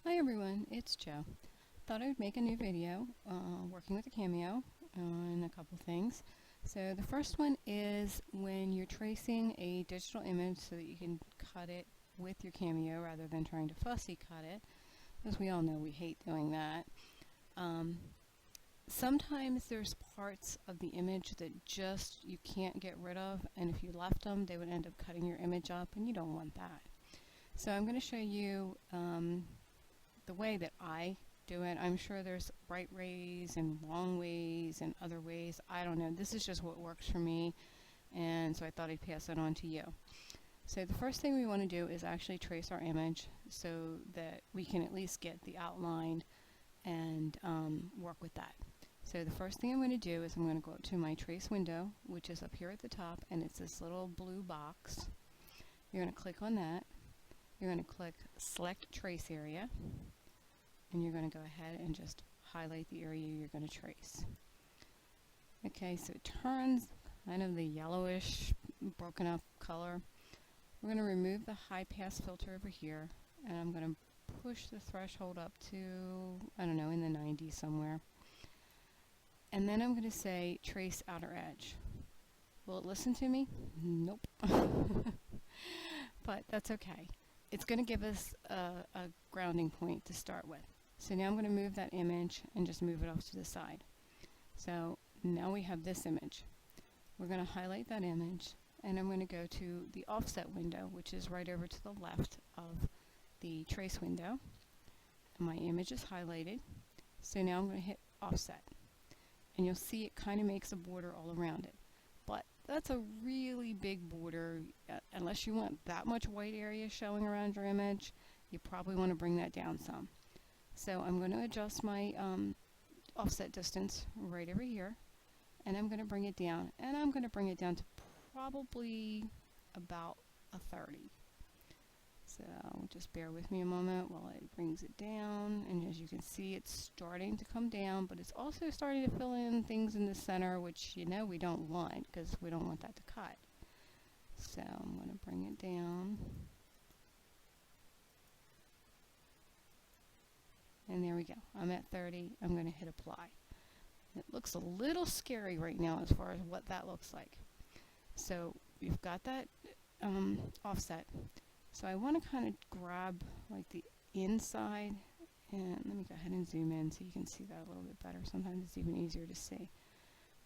Hi everyone, it's Jo. Thought I would make a new video working with a Cameo on a couple things. So the first one is when you're tracing a digital image so that you can cut it with your Cameo rather than trying to fussy cut it, because we all know we hate doing that. Sometimes there's parts of the image that just you can't get rid of, and if you left them they would end up cutting your image up, and you don't want that. So I'm going to show you the way that I do it. I'm sure there's right ways and wrong ways and other ways. I don't know. This is just what works for me, and so I thought I'd pass it on to you. So the first thing we want to do is actually trace our image so that we can at least get the outline and work with that. So the first thing I'm going to do is I'm going to go up to my trace window, which is up here at the top, and it's this little blue box. You're going to click on that. You're going to click Select Trace Area, and you're going to go ahead and just highlight the area you're going to trace. Okay, so it turns kind of the yellowish, broken up color. We're going to remove the high pass filter over here, and I'm going to push the threshold up to, I don't know, in the 90s somewhere. And then I'm going to say trace outer edge. Will it listen to me? Nope. But that's okay. It's going to give us a grounding point to start with. So now I'm going to move that image and just move it off to the side. So now we have this image. We're going to highlight that image, and I'm going to go to the offset window, which is right over to the left of the trace window. And my image is highlighted. So now I'm going to hit offset. And you'll see it kind of makes a border all around it. But that's a really big border. Unless you want that much white area showing around your image, you probably want to bring that down some. So I'm going to adjust my offset distance right over here, and I'm going to bring it down, and I'm going to bring it down to probably about a 30. So just bear with me a moment while it brings it down, and as you can see, it's starting to come down, but it's also starting to fill in things in the center, which you know we don't want, because we don't want that to cut. So I'm going to bring it down. And there we go. I'm at 30. I'm going to hit apply. It looks a little scary right now as far as what that looks like. So we've got that offset. So I want to kind of grab like the inside, and let me go ahead and zoom in so you can see that a little bit better. Sometimes it's even easier to see.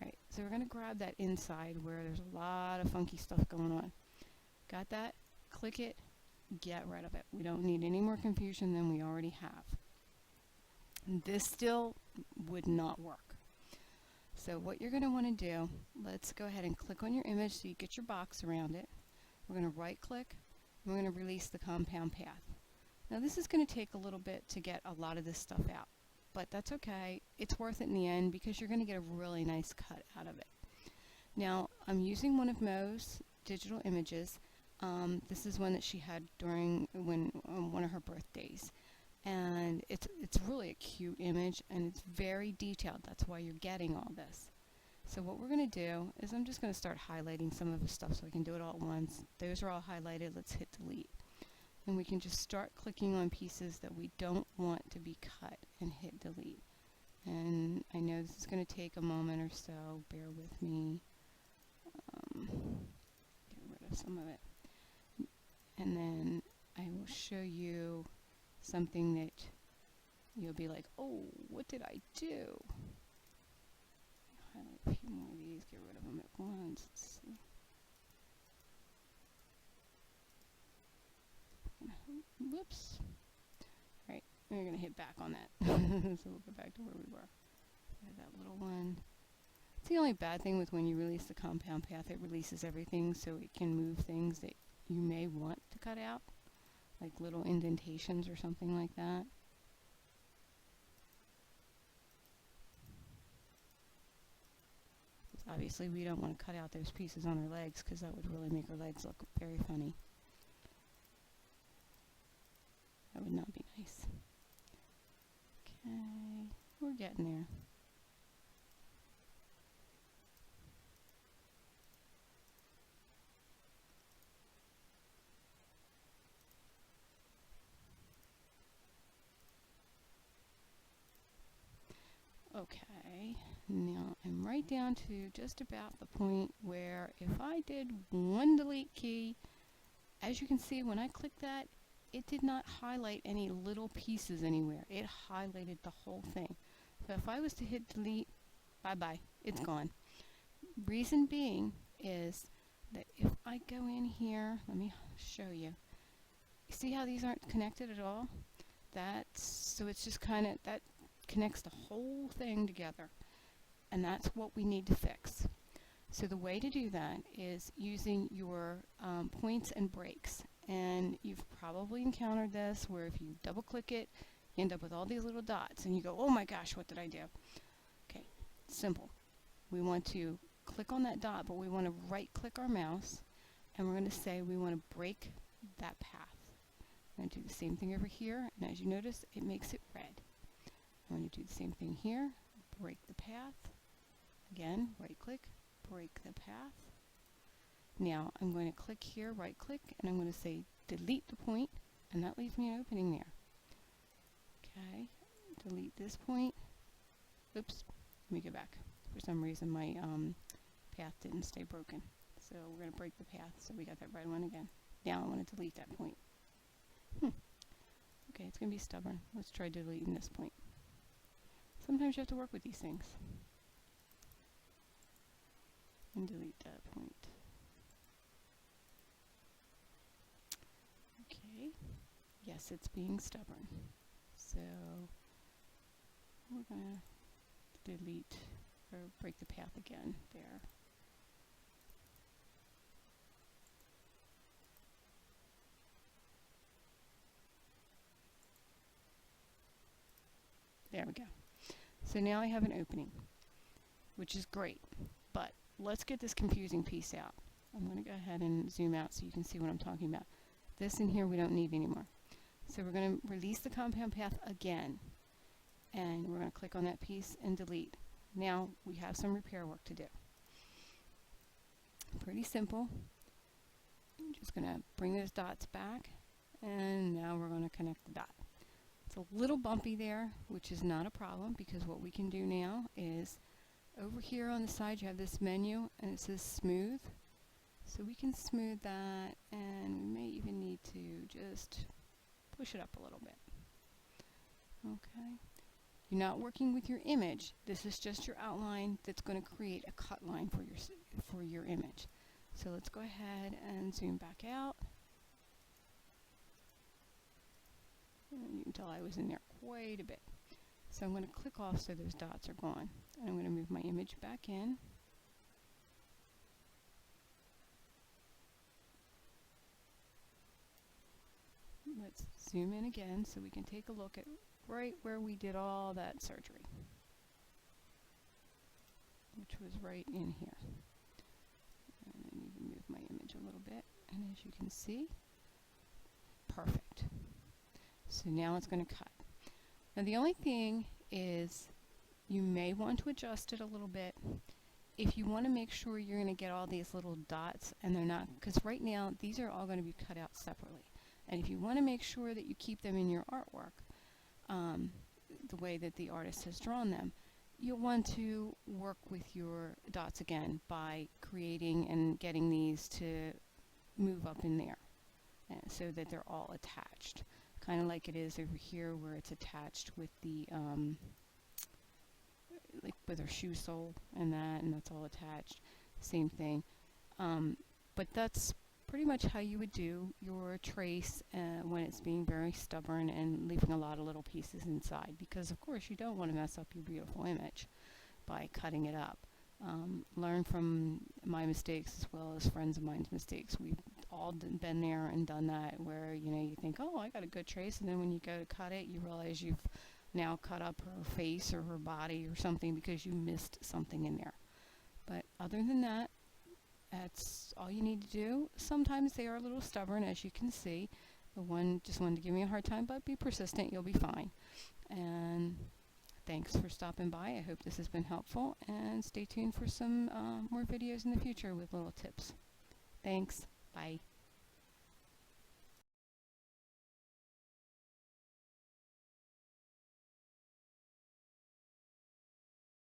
Alright, so we're going to grab that inside where there's a lot of funky stuff going on. Got that? Click it, get rid of it. We don't need any more confusion than we already have. This still would not work. So what you're going to want to do, let's go ahead and click on your image so you get your box around it. We're going to right click, and we're going to release the compound path. Now this is going to take a little bit to get a lot of this stuff out, but that's okay. It's worth it in the end because you're going to get a really nice cut out of it. Now I'm using one of Mo's digital images. This is one that she had during one of her birthdays. And it's really a cute image, and it's very detailed. That's why you're getting all this. So what we're going to do is I'm just going to start highlighting some of the stuff so I can do it all at once. Those are all highlighted. Let's hit delete. And we can just start clicking on pieces that we don't want to be cut and hit delete. And I know this is going to take a moment or so. Bear with me. Get rid of some of it. And then I will show you something that you'll be like, oh, what did I do? Highlight a few more of these, get rid of them at once. Let's see. Whoops. Alright, we're going to hit back on that. So we'll go back to where we were. That little one. It's the only bad thing with when you release the compound path, it releases everything so it can move things that you may want to cut out, like little indentations or something like that. Obviously we don't want to cut out those pieces on her legs because that would really make her legs look very funny. That would not be nice. Okay, we're getting there. Okay, now I'm right down to just about the point where if I did one delete key, as you can see when I click that, it did not highlight any little pieces anywhere. It highlighted the whole thing. So if I was to hit delete, bye-bye, it's gone. Reason being is that if I go in here, let me show you. See how these aren't connected at all? So it's just kind of, that connects the whole thing together. And that's what we need to fix. So the way to do that is using your points and breaks. And you've probably encountered this where if you double click it, you end up with all these little dots and you go, oh my gosh, what did I do? Okay, simple. We want to click on that dot, but we want to right click our mouse and we're going to say we want to break that path. I'm going to do the same thing over here, and as you notice, it makes it red. I'm going to do the same thing here, break the path. Again, right click, break the path. Now I'm going to click here, right click, and I'm going to say delete the point, and that leaves me an opening there. Okay, delete this point. Oops, let me go back. For some reason my path didn't stay broken. So we're going to break the path, so we got that red one again. Now I want to delete that point. Okay, it's going to be stubborn. Let's try deleting this point. Sometimes you have to work with these things. And delete that point. Okay, yes, it's being stubborn. So we're going to delete or break the path again there. There we go. So now I have an opening, which is great, but let's get this confusing piece out. I'm going to go ahead and zoom out so you can see what I'm talking about. This in here we don't need anymore. So we're going to release the compound path again, and we're going to click on that piece and delete. Now we have some repair work to do. Pretty simple. I'm just going to bring those dots back, and now we're going to connect the dot. It's a little bumpy there, which is not a problem, because what we can do now is over here on the side you have this menu and it says smooth. So we can smooth that, and we may even need to just push it up a little bit. Okay. You're not working with your image. This is just your outline that's going to create a cut line for your image. So let's go ahead and zoom back out. And you can tell I was in there quite a bit. So I'm going to click off so those dots are gone. And I'm going to move my image back in. Let's zoom in again so we can take a look at right where we did all that surgery, which was right in here. And I need to move my image a little bit, and as you can see, perfect. So now it's going to cut. Now the only thing is you may want to adjust it a little bit if you want to make sure you're going to get all these little dots and they're not, because right now these are all going to be cut out separately. And if you want to make sure that you keep them in your artwork the way that the artist has drawn them, you'll want to work with your dots again by creating and getting these to move up in there so that they're all attached. Kind of like it is over here where it's attached with the like with our shoe sole and that's all attached. Same thing. But that's pretty much how you would do your trace when it's being very stubborn and leaving a lot of little pieces inside, because of course you don't want to mess up your beautiful image by cutting it up. Learn from my mistakes as well as friends of mine's mistakes. We've all been there and done that, where you think, oh, I got a good trace, and then when you go to cut it, you realize you've now cut up her face or her body or something because you missed something in there. But other than that, that's all you need to do. Sometimes they are a little stubborn, as you can see. The one just wanted to give me a hard time, but be persistent, you'll be fine. And thanks for stopping by. I hope this has been helpful, and stay tuned for some more videos in the future with little tips. Thanks. Bye.